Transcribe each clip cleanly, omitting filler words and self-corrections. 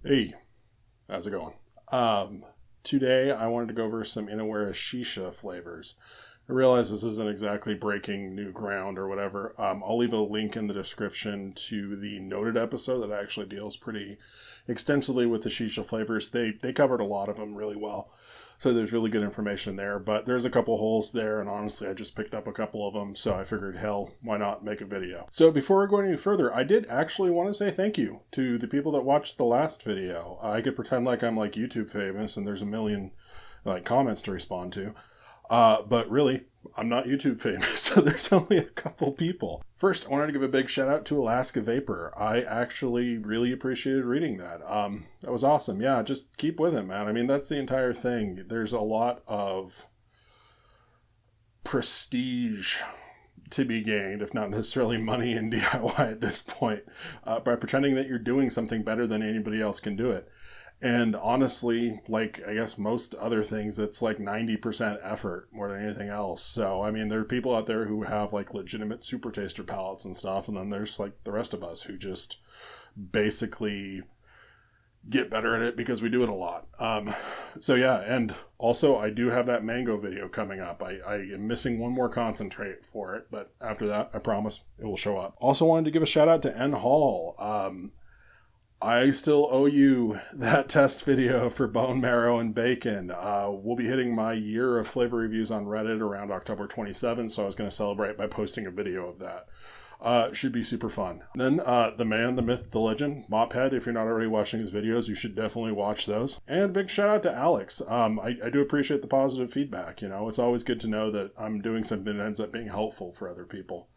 Hey, how's it going? Today I wanted to go over some Inawera Shisha flavors. I realize this isn't exactly breaking new ground or whatever. I'll leave a link in the description to the noted episode that actually deals pretty extensively with the Shisha flavors. They covered a lot of them really well. So there's really good information there, but there's a couple holes there, and honestly, I just picked up a couple of them, so I figured, hell, why not make a video? So before we go any further, I did actually want to say thank you to the people that watched the last video. I could pretend like I'm like YouTube famous and there's a million like comments to respond to. But really, I'm not YouTube famous, so there's only a couple people. First, I wanted to give a big shout out to Alaska Vapor. I actually really appreciated reading that. That was awesome. Yeah, just keep with it, man. I mean, that's the entire thing. There's a lot of prestige to be gained, if not necessarily money in DIY at this point, by pretending that you're doing something better than anybody else can do it. And honestly, like I guess most other things, it's like 90% effort more than anything else. So, I mean, there are people out there who have like legitimate super taster palettes and stuff. And then there's like the rest of us who just basically get better at it because we do it a lot. So yeah, and also I do have that mango video coming up. I am missing one more concentrate for it, but after that, I promise it will show up. Also wanted to give a shout out to N Hall. I still owe you that test video for bone marrow and bacon. We'll be hitting my year of flavor reviews on Reddit around October 27th, so I was going to celebrate by posting a video of that. Should be super fun. Then the man, the myth, the legend, Mophead. If you're not already watching his videos, you should definitely watch those. And big shout out to Alex. I do appreciate the positive feedback. You know, it's always good to know that I'm doing something that ends up being helpful for other people.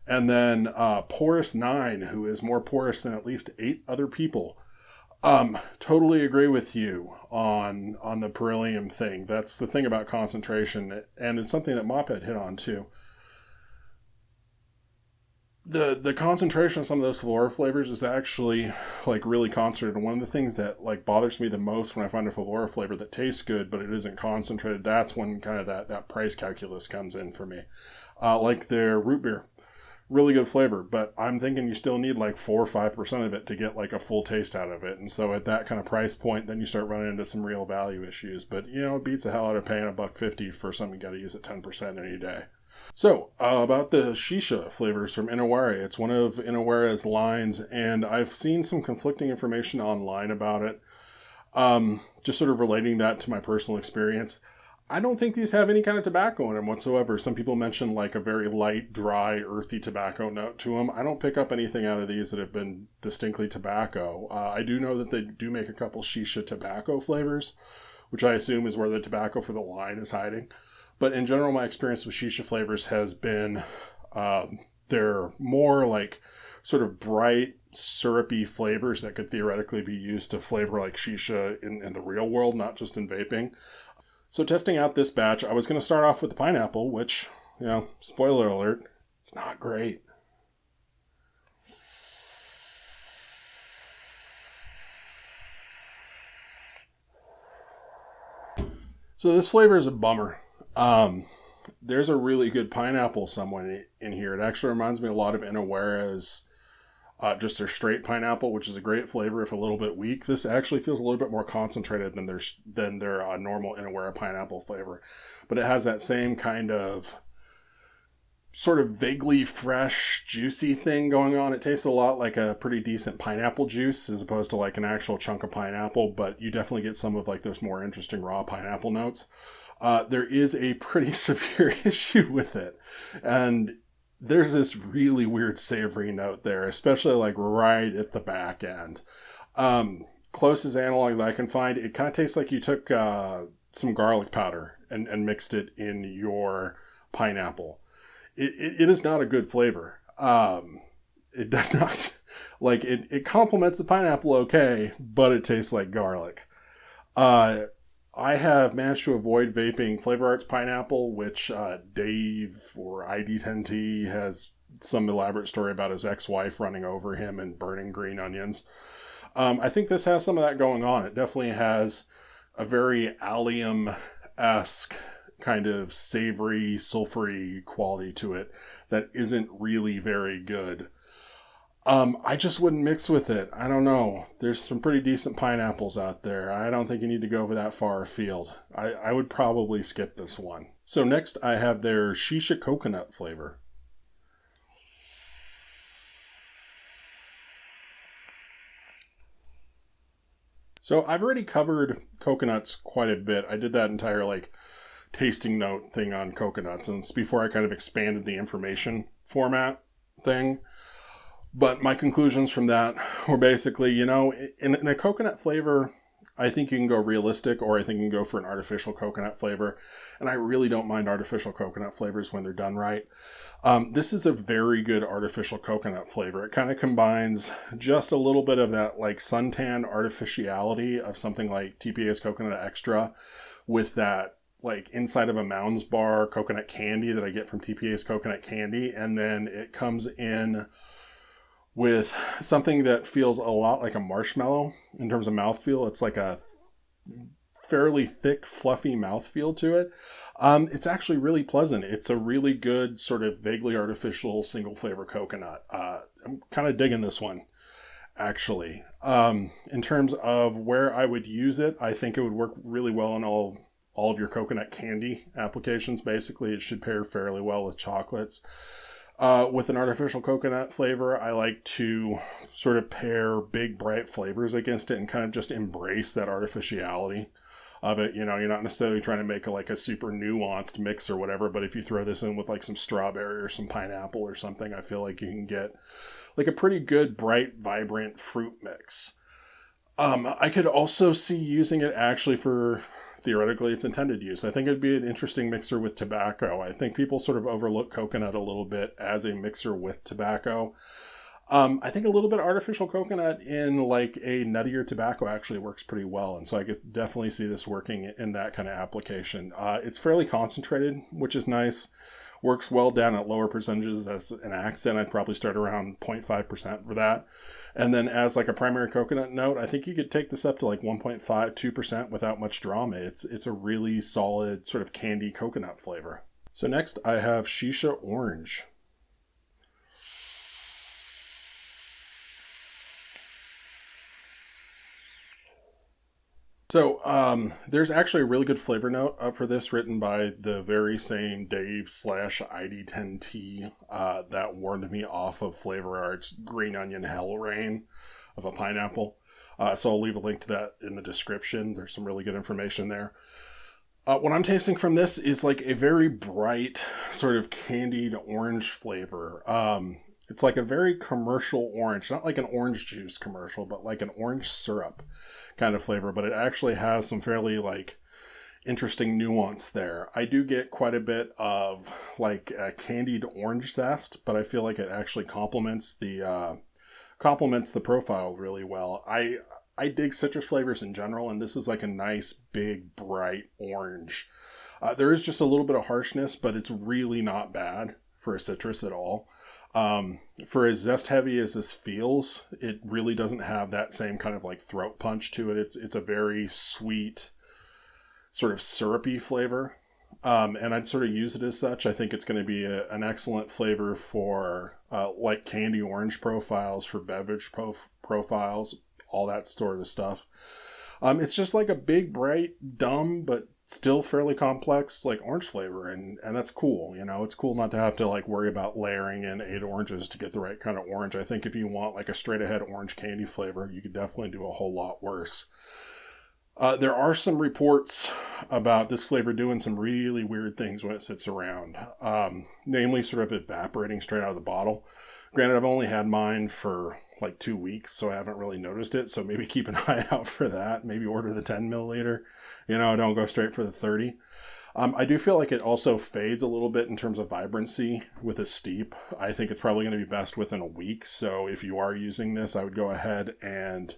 And then Porous9, who is more porous than at least 8 other people. Totally agree with you on the beryllium thing. That's the thing about concentration, and it's something that Mophead hit on too. The concentration of some of those flora flavors is actually like really concentrated. And one of the things that like bothers me the most when I find a flora flavor that tastes good but it isn't concentrated, that's when kind of that price calculus comes in for me. Like their root beer. Really good flavor, but I'm thinking you still need like 4 or 5% of it to get like a full taste out of it. And so at that kind of price point, then you start running into some real value issues. But you know, it beats the hell out of paying $1.50 for something you got to use at 10% any day. So about the Shisha flavors from Inawera, it's one of Inawera's lines, and I've seen some conflicting information online about it. Just sort of relating that to my personal experience. I don't think these have any kind of tobacco in them whatsoever. Some people mention like a very light, dry, earthy tobacco note to them. I don't pick up anything out of these that have been distinctly tobacco. I do know that they do make a couple shisha tobacco flavors, which I assume is where the tobacco for the line is hiding. But in general, my experience with shisha flavors has been they're more like sort of bright, syrupy flavors that could theoretically be used to flavor like shisha in the real world, not just in vaping. So testing out this batch, I was going to start off with the pineapple, which, you know, spoiler alert, it's not great. So this flavor is a bummer. There's a really good pineapple somewhere in here. It actually reminds me a lot of Inawera's just their straight pineapple, which is a great flavor if a little bit weak. This actually feels a little bit more concentrated than their normal Inawera pineapple flavor. But it has that same kind of sort of vaguely fresh, juicy thing going on. It tastes a lot like a pretty decent pineapple juice as opposed to like an actual chunk of pineapple, but you definitely get some of like those more interesting raw pineapple notes. There is a pretty severe issue with it. And there's this really weird savory note there, especially like right at the back end. Closest analog that I can find, it kind of tastes like you took some garlic powder and mixed it in your pineapple. It is not a good flavor. It does not, like, it complements the pineapple okay, but it tastes like garlic. I have managed to avoid vaping Flavor Arts Pineapple, which Dave or ID10T has some elaborate story about his ex-wife running over him and burning green onions. I think this has some of that going on. It definitely has a very allium-esque kind of savory, sulfury quality to it that isn't really very good. I just wouldn't mix with it. I don't know. There's some pretty decent pineapples out there. I don't think you need to go that far afield. I would probably skip this one. So next I have their Shisha Coconut flavor. So I've already covered coconuts quite a bit. I did that entire like tasting note thing on coconuts, and it's before I kind of expanded the information format thing. But my conclusions from that were basically, in a coconut flavor, I think you can go realistic, or I think you can go for an artificial coconut flavor. And I really don't mind artificial coconut flavors when they're done right. This is a very good artificial coconut flavor. It kind of combines just a little bit of that like suntan artificiality of something like TPA's Coconut Extra with that like inside of a Mounds bar coconut candy that I get from TPA's Coconut Candy. And then it comes in with something that feels a lot like a marshmallow in terms of mouthfeel. It's like a fairly thick, fluffy mouthfeel to it. It's actually really pleasant. It's a really good sort of vaguely artificial single flavor coconut. I'm kind of digging this one, actually. In terms of where I would use it, I think it would work really well in all of your coconut candy applications. Basically, it should pair fairly well with chocolates. With an artificial coconut flavor, I like to sort of pair big, bright flavors against it and kind of just embrace that artificiality of it. You're not necessarily trying to make a super nuanced mix or whatever, but if you throw this in with like some strawberry or some pineapple or something, I feel like you can get like a pretty good, bright, vibrant fruit mix. I could also see using it actually for theoretically its intended use. I think it'd be an interesting mixer with tobacco. I think people sort of overlook coconut a little bit as a mixer with tobacco. I think a little bit of artificial coconut in like a nuttier tobacco actually works pretty well. And so I could definitely see this working in that kind of application. It's fairly concentrated, which is nice. Works well down at lower percentages. As an accent, I'd probably start around 0.5% for that. And then as like a primary coconut note, I think you could take this up to like 1.5, 2% without much drama. It's a really solid sort of candy coconut flavor. So next I have Shisha Orange. So there's actually a really good flavor note up for this written by the very same Dave/ID10T that warned me off of Flavor Art's Green Onion Hell Rain of a pineapple. So I'll leave a link to that in the description. There's some really good information there. What I'm tasting from this is like a very bright sort of candied orange flavor. It's like a very commercial orange, not like an orange juice commercial, but like an orange syrup kind of flavor, but it actually has some fairly like interesting nuance there. I do get quite a bit of like a candied orange zest, but I feel like it actually complements the profile really well. I dig citrus flavors in general, and this is like a nice big bright orange. There is just a little bit of harshness, but it's really not bad for a citrus at all. For as zest heavy as this feels, it really doesn't have that same kind of like throat punch to it. It's a very sweet, sort of syrupy flavor. And I'd sort of use it as such. I think it's going to be an excellent flavor for like candy orange profiles, for beverage profiles, all that sort of stuff. It's just like a big, bright, dumb, but still fairly complex like orange flavor, and that's cool. It's cool not to have to like worry about layering in 8 oranges to get the right kind of orange. I think if you want like a straight ahead orange candy flavor, you could definitely do a whole lot worse. There are some reports about this flavor doing some really weird things when it sits around, namely sort of evaporating straight out of the bottle. Granted, I've only had mine for like 2 weeks, so I haven't really noticed it. So maybe keep an eye out for that. Maybe order the 10 milliliter. Don't go straight for the 30. I do feel like it also fades a little bit in terms of vibrancy with a steep. I think it's probably going to be best within a week. So if you are using this, I would go ahead and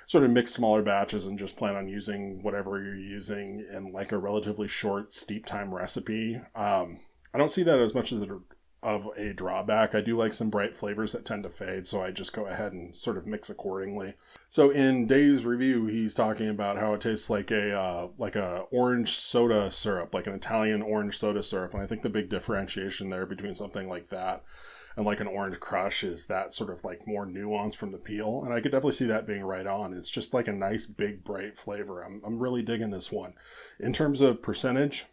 sort of mix smaller batches and just plan on using whatever you're using in like a relatively short steep time recipe. I don't see that as much as of a drawback. I do like some bright flavors that tend to fade, so I just go ahead and sort of mix accordingly. So in Dave's review, he's talking about how it tastes like a orange soda syrup, like an Italian orange soda syrup, and I think the big differentiation there between something like that and like an orange crush is that sort of like more nuance from the peel. And I could definitely see that being right on. It's just like a nice, big, bright flavor. I'm really digging this one. In terms of percentage,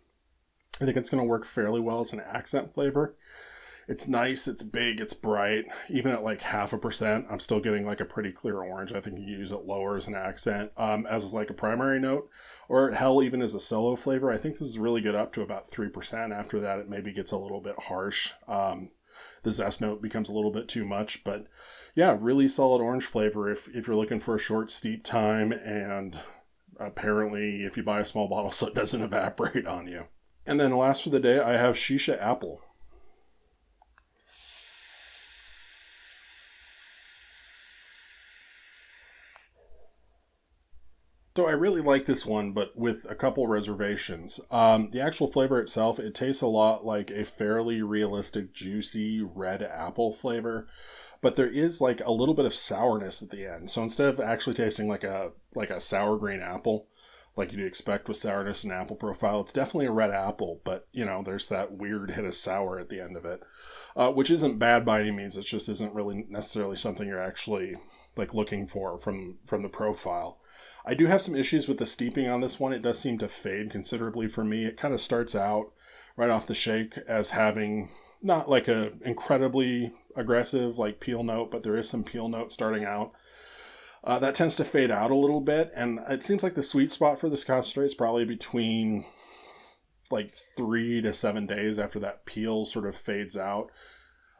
I think it's going to work fairly well as an accent flavor. It's nice, it's big, it's bright. Even at like 0.5%, I'm still getting like a pretty clear orange. I think you use it lower as an accent, as like a primary note, or hell, even as a solo flavor. I think this is really good up to about 3%. After that, it maybe gets a little bit harsh. The zest note becomes a little bit too much, but yeah, really solid orange flavor if you're looking for a short steep time, and apparently if you buy a small bottle so it doesn't evaporate on you. And then last for the day, I have Shisha Apple. So I really like this one, but with a couple reservations. The actual flavor itself, it tastes a lot like a fairly realistic, juicy red apple flavor, but there is like a little bit of sourness at the end. So instead of actually tasting like a sour green apple, like you'd expect with sourness and apple profile, it's definitely a red apple, but you know, there's that weird hit of sour at the end of it, which isn't bad by any means. It just isn't really necessarily something you're actually like looking for from the profile. I do have some issues with the steeping on this one. It does seem to fade considerably for me. It kind of starts out right off the shake as having not like a incredibly aggressive like peel note, but there is some peel note starting out. That tends to fade out a little bit, and it seems like the sweet spot for this concentrate is probably between like 3 to 7 days after that peel sort of fades out.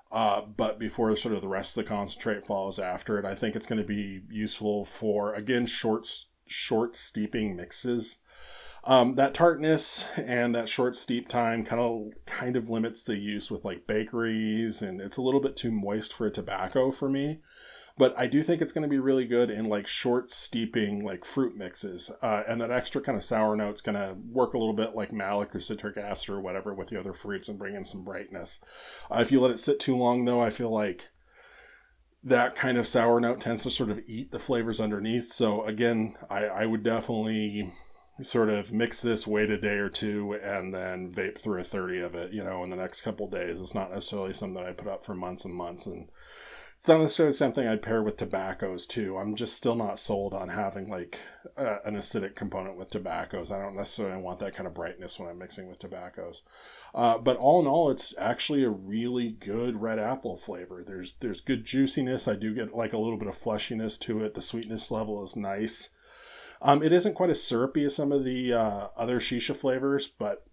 But before sort of the rest of the concentrate follows after it. I think it's going to be useful for, again, short steeping mixes. That tartness and that short steep time kind of limits the use with like bakeries, and it's a little bit too moist for a tobacco for me. But I do think it's going to be really good in like short steeping like fruit mixes. And that extra kind of sour note's going to work a little bit like malic or citric acid or whatever with the other fruits and bring in some brightness. If you let it sit too long though, I feel like that kind of sour note tends to sort of eat the flavors underneath. So again, I would definitely sort of mix this, wait a day or two, and then vape through a 30 of it, in the next couple of days. It's not necessarily something that I put up for months and months, and it's not necessarily something I'd pair with tobaccos too. I'm just still not sold on having like an acidic component with tobaccos. I don't necessarily want that kind of brightness when I'm mixing with tobaccos. But all in all, it's actually a really good red apple flavor. There's good juiciness. I do get like a little bit of fleshiness to it. The sweetness level is nice. It isn't quite as syrupy as some of the other shisha flavors, but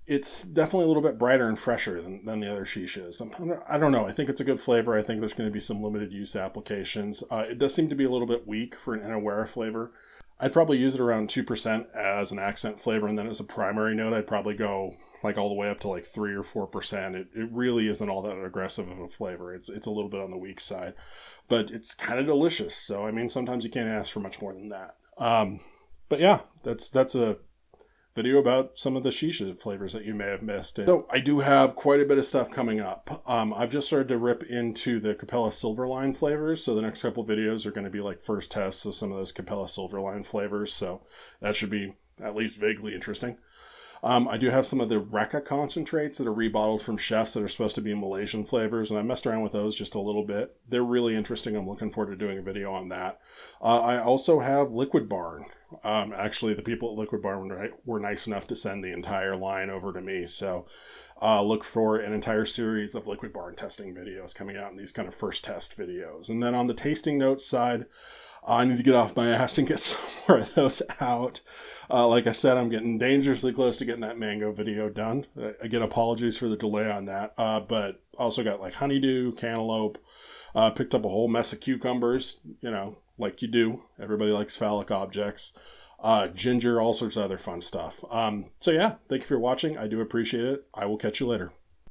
it's definitely a little bit brighter and fresher than the other shishas. I don't know. I think it's a good flavor. I think there's going to be some limited use applications. It does seem to be a little bit weak for an Inawera flavor. I'd probably use it around 2% as an accent flavor, and then as a primary note, I'd probably go like all the way up to like 3 or 4%. It really isn't all that aggressive of a flavor. It's a little bit on the weak side, but it's kind of delicious. So, I mean, sometimes you can't ask for much more than that. But yeah, that's a video about some of the shisha flavors that you may have missed. So I do have quite a bit of stuff coming up. I've just started to rip into the Capella Silverline flavors. So the next couple videos are going to be like first tests of some of those Capella Silverline flavors. So that should be at least vaguely interesting. I do have some of the Reka concentrates that are rebottled from chefs that are supposed to be Malaysian flavors, and I messed around with those just a little bit. They're really interesting. I'm looking forward to doing a video on that. I also have Liquid Barn. Actually, the people at Liquid Barn were nice enough to send the entire line over to me, so look for an entire series of Liquid Barn testing videos coming out in these kind of first test videos. And then on the tasting notes side, I need to get off my ass and get some more of those out. Like I said, I'm getting dangerously close to getting that mango video done. Again, apologies for the delay on that. But also got like honeydew, cantaloupe, picked up a whole mess of cucumbers, like you do. Everybody likes phallic objects. Ginger, all sorts of other fun stuff. So yeah, thank you for watching. I do appreciate it. I will catch you later.